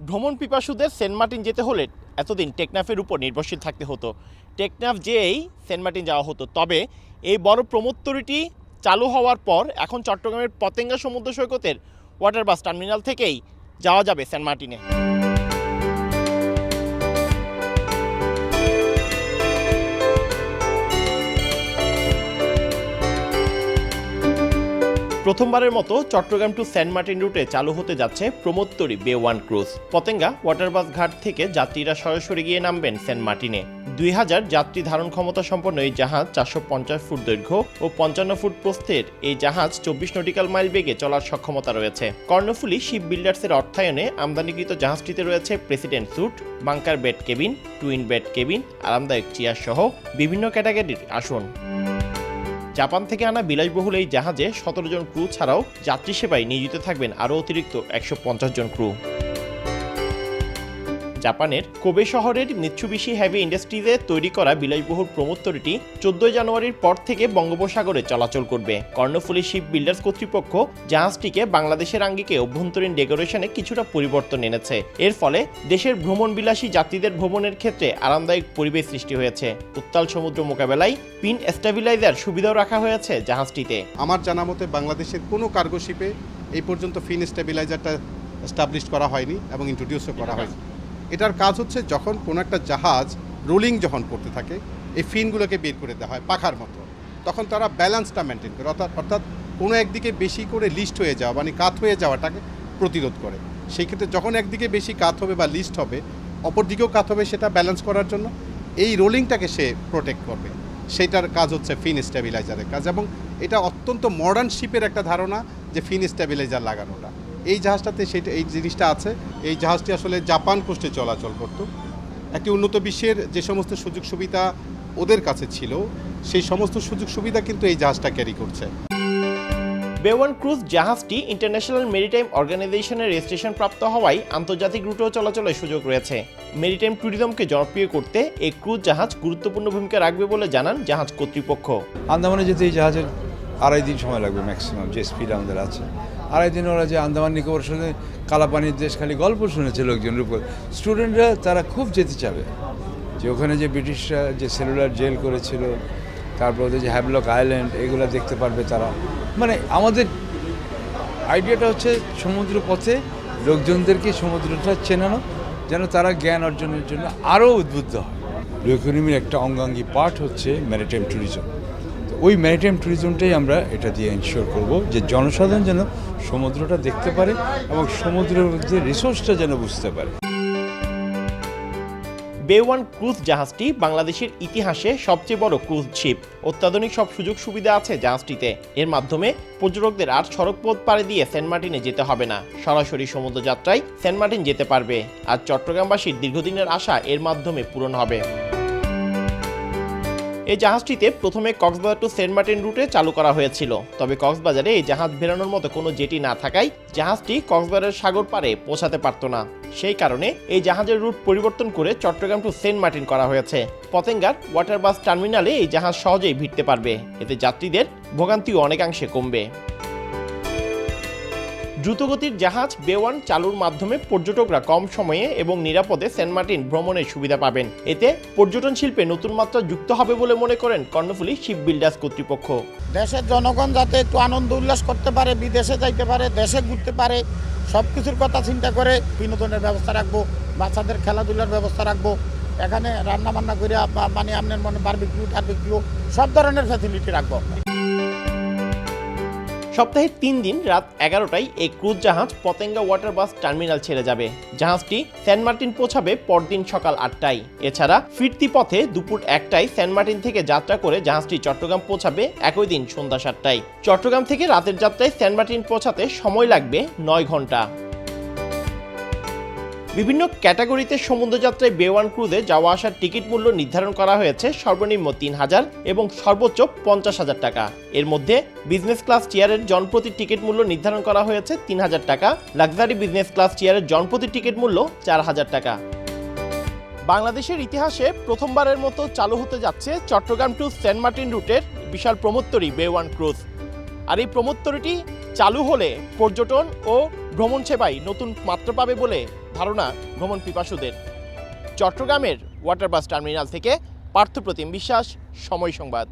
ভ্রমণ পিপাসুদের Saint Martin যেতে হলে এতদিন টেকনাফের উপর নির্ভরশীল থাকতে হতো। টেকনাফ যেয়েই সেন্ট মার্টিন যাওয়া হতো। তবে এই বড় প্রমোত্তরিটি চালু হওয়ার পর এখন চট্টগ্রামের পতেঙ্গা সমুদ্র সৈকতের ওয়াটার বাস টার্মিনাল থেকেই যাওয়া যাবে সেন্ট মার্টিনে। প্রথমবারের মতো চট্টগ্রাম টু সেন্ট মার্টিন রুটে চালু হতে যাচ্ছে প্রমোত্তরি বে ওয়ান ক্রুজ। পতেঙ্গা ওয়াটারবাস ঘাট থেকে যাত্রীরা সরাসরি গিয়ে নামবেন সেন্ট মার্টিনে। 2000 যাত্রী ধারণ ক্ষমতা সম্পন্ন এই জাহাজ 450 ফুট দৈর্ঘ্য ও 55 ফুট প্রস্থের এই জাহাজ 24 নটিক্যাল মাইল বেগে চলার সক্ষমতা রয়েছে। কর্ণফুলী শিপ বিল্ডার্সের অর্থায়নে আমদানিকৃত জাহাজটিতে রয়েছে president suite, bunker bed cabin, twin bed cabin, আরামদায়ক চেয়ার সহ বিভিন্ন ক্যাটাগরির আসন। জাপান থেকে আনা বিলাসবহুল এই জাহাজে 17 জন ক্রু ছাড়াও যাত্রী সেবায় নিয়োজিত থাকবেন আরও অতিরিক্ত 150 জন ক্রু। জাপানের কোবে শহরের মিৎসুবিশি হেভি ইন্ডাস্ট্রিজে তৈরি করা বিলাসবহুল প্রমোত্তরিটি 14 জানুয়ারির পর থেকে বঙ্গোপসাগরে চলাচল করবে। কর্ণফুলী শিপ বিল্ডার্স কর্তৃপক্ষ জাহাজটিকে বাংলাদেশের আঙ্গিকে অভ্যন্তরীণ ডেকোরেশনে কিছুটা পরিবর্তন এনেছে। এর ফলে দেশের ভ্রমণবিলাসী যাত্রীদের ভ্রমণের ক্ষেত্রে আরামদায়ক পরিবেশ সৃষ্টি হয়েছে। উত্তাল সমুদ্র মোকাবেলায় পিন স্টেবিলাইজার সুবিধাও রাখা হয়েছে জাহাজটিতে। আমার জানা মতে বাংলাদেশের কোনো কার্গো শিপে এই পর্যন্ত ফিন স্টেবিলাইজারটা এস্টাবলিশ করা হয়নি এবং ইন্ট্রোডিউসও করা হয়নি। এটার কাজ হচ্ছে যখন কোনো একটা জাহাজ রোলিং যখন করতে থাকে এই ফিনগুলোকে বের করে দেওয়া হয় পাখার মতো, তখন তারা ব্যালেন্সটা মেনটেন করে, অর্থাৎ কোনো একদিকে বেশি করে লিস্ট হয়ে যাওয়া মানে কাত হয়ে যাওয়াটাকে প্রতিরোধ করে। সেই ক্ষেত্রে যখন একদিকে বেশি কাত হবে বা লিস্ট হবে, অপর দিকেও কাত হবে, সেটা ব্যালেন্স করার জন্য এই রোলিংটাকে সে প্রোটেক্ট করবে। সেইটার কাজ হচ্ছে ফিন স্টেবিলাইজারের কাজ, এবং এটা অত্যন্ত মডার্ন শিপের একটা ধারণা যে ফিন স্টেবিলাইজার লাগানোটা। এই জাহাজটাতে সেটা এই জিনিসটা আছে। এই জাহাজটি আসলে জাপান কোস্টে চলাচল করত। একটি উন্নত বিশ্বের যে সমস্ত সুযোগ সুবিধা ওদের কাছে ছিল সেই সমস্ত সুযোগ সুবিধা কিন্তু এই জাহাজটা ক্যারি করছে। বে ওয়ান ক্রুজ জাহাজটি ইন্টারন্যাশনাল মেরিটাইম অর্গানাইজেশনের রেজিস্ট্রেশন প্রাপ্ত হওয়ায় আন্তর্জাতিক রুটেও চলাচলের সুযোগ রয়েছে। মেরিটাইম ট্যুরিজমকে জনপ্রিয় করতে এই ক্রুজ জাহাজ গুরুত্বপূর্ণ ভূমিকা রাখবে বলে জানান জাহাজ কর্তৃপক্ষ। আন্দামানে যেতে এই জাহাজের 2.5 দিন সময় লাগবে ম্যাক্সিমাম, যে স্পিড আমাদের আছে। 2.5 দিন ওরা যে আন্দামান নিকোবর শুনে কালাপানির দেশ খালি গল্প শুনেছে লোকজনের উপর, স্টুডেন্টরা তারা খুব যেতে চাবে। যে ওখানে যে ব্রিটিশরা যে সেলুলার জেল করেছিল, তারপর ওদের যে হ্যাভলক আইল্যান্ড, এগুলো দেখতে পারবে তারা। মানে আমাদের আইডিয়াটা হচ্ছে সমুদ্র পথে লোকজনদেরকে সমুদ্রটা চেনানো, যেন তারা জ্ঞান অর্জনের জন্য আরও উদ্বুদ্ধ হয়। ব্লু ইকোনমির একটা অঙ্গাঙ্গী পার্ট হচ্ছে ম্যারিটাইম ট্যুরিজম। ওই ম্যারিটাইম ট্যুরিজমটাই আমরা এটা দিয়ে এনশিওর করব যে জনসাধারণ যেন সমুদ্রটা দেখতে পারে এবং সমুদ্রের মধ্যে রিসোর্সটা যেন বুঝতে পারে। বে ওয়ান ক্রুজ জাহাজটি বাংলাদেশের ইতিহাসে সবচেয়ে বড় ক্রুজ শিপ। অত্যাধুনিক সব সুযোগ সুবিধা আছে জাহাজটিতে। এর মাধ্যমে পর্যটকদের আর সড়কপথ পাড়ি দিয়ে সেন্ট মার্টিনে যেতে হবে না, সরাসরি সমুদ্র যাত্রায় সেন্ট মার্টিন যেতে পারবে। আর চট্টগ্রামবাসীর দীর্ঘদিনের আশা এর মাধ্যমে পূরণ হবে। এই জাহাজটিতে প্রথমে কক্সবাজার টু সেন্ট মার্টিন রুটে চালু করা হয়েছিল। তবে কক্সবাজারে এই জাহাজ বেরানোর মতো কোনো জেটি না থাকায় জাহাজটি কক্সবাজারের সাগর পাড়ে পৌঁছাতে পারত না। সেই কারণে এই জাহাজের রুট পরিবর্তন করে চট্টগ্রাম টু সেন্ট মার্টিন করা হয়েছে। পতেঙ্গার ওয়াটার বাস টার্মিনালে এই জাহাজ সহজেই ভিড়তে পারবে। এতে যাত্রীদের ভোগান্তিও অনেকাংশে কমবে। দ্রুতগতির জাহাজ বে ওয়ান চালুর মাধ্যমে পর্যটকরা কম সময়ে এবং নিরাপদে সেন্ট মার্টিন ভ্রমণের সুবিধা পাবেন। এতে পর্যটন শিল্পে নতুন মাত্রা যুক্ত হবে বলে মনে করেন কর্ণফুলী শিপ বিল্ডার্স কর্তৃপক্ষ। দেশের জনগণ যাতে একটু আনন্দ উল্লাস করতে পারে, বিদেশে যাইতে পারে, দেশে ঘুরতে পারে, সব কিছুর কথা চিন্তা করে বিনোদনের ব্যবস্থা রাখবো, বাচ্চাদের খেলাধুলার ব্যবস্থা রাখবো। এখানে রান্না বান্না করে মানে আপনার মনে বারবিকিউ সব ধরনের ফ্যাসিলিটি রাখবো। সপ্তাহে 3 দিন রাত 11টায় এই ক্রুজ জাহাজ পতেঙ্গা ওয়াটার বাস টার্মিনাল ছেড়ে যাবে। জাহাজটি সেন্ট মার্টিন পৌঁছাবে পরদিন সকাল 8টায়। এছাড়া ফিরতি পথে দুপুর 1টায় সেন্ট মার্টিন থেকে যাত্রা করে জাহাজটি চট্টগ্রাম পৌঁছাবে একই দিন সন্ধ্যা 7টায়। চট্টগ্রাম থেকে রাতের যাত্রায় সেন্ট মার্টিন পৌঁছাতে সময় লাগবে 9 ঘন্টা। বিভিন্ন ক্যাটাগরিতে সমুদ্রযাত্রায় বে ওয়ান ক্রুজে যাওয়া আসার টিকিট মূল্য নির্ধারণ করা হয়েছে সর্বনিম্ন 3,000 এবং সর্বোচ্চ 50,000 টাকা। এর মধ্যে বিজনেস ক্লাস চেয়ারের জনপ্রতি টিকিট মূল্য নির্ধারণ করা হয়েছে 3,000 টাকা। লাক্সারি বিজনেস ক্লাস চেয়ারের জনপ্রতি টিকিট মূল্য 4,000 টাকা। বাংলাদেশের ইতিহাসে প্রথমবারের মতো চালু হতে যাচ্ছে চট্টগ্রাম টু সেন্ট মার্টিন রুটের বিশাল প্রমোত্তরি বে ওয়ান ক্রুজ। আর এই প্রমোত্তরিটি চালু হলে পর্যটন ও ভ্রমণ সেবায় নতুন মাত্রা পাবে বলে ধারণা ভ্রমণ পিপাসুদের। চট্টগ্রামের ওয়াটার বাস টার্মিনাল থেকে পার্থপ্রতিম বিশ্বাস, সময় সংবাদ।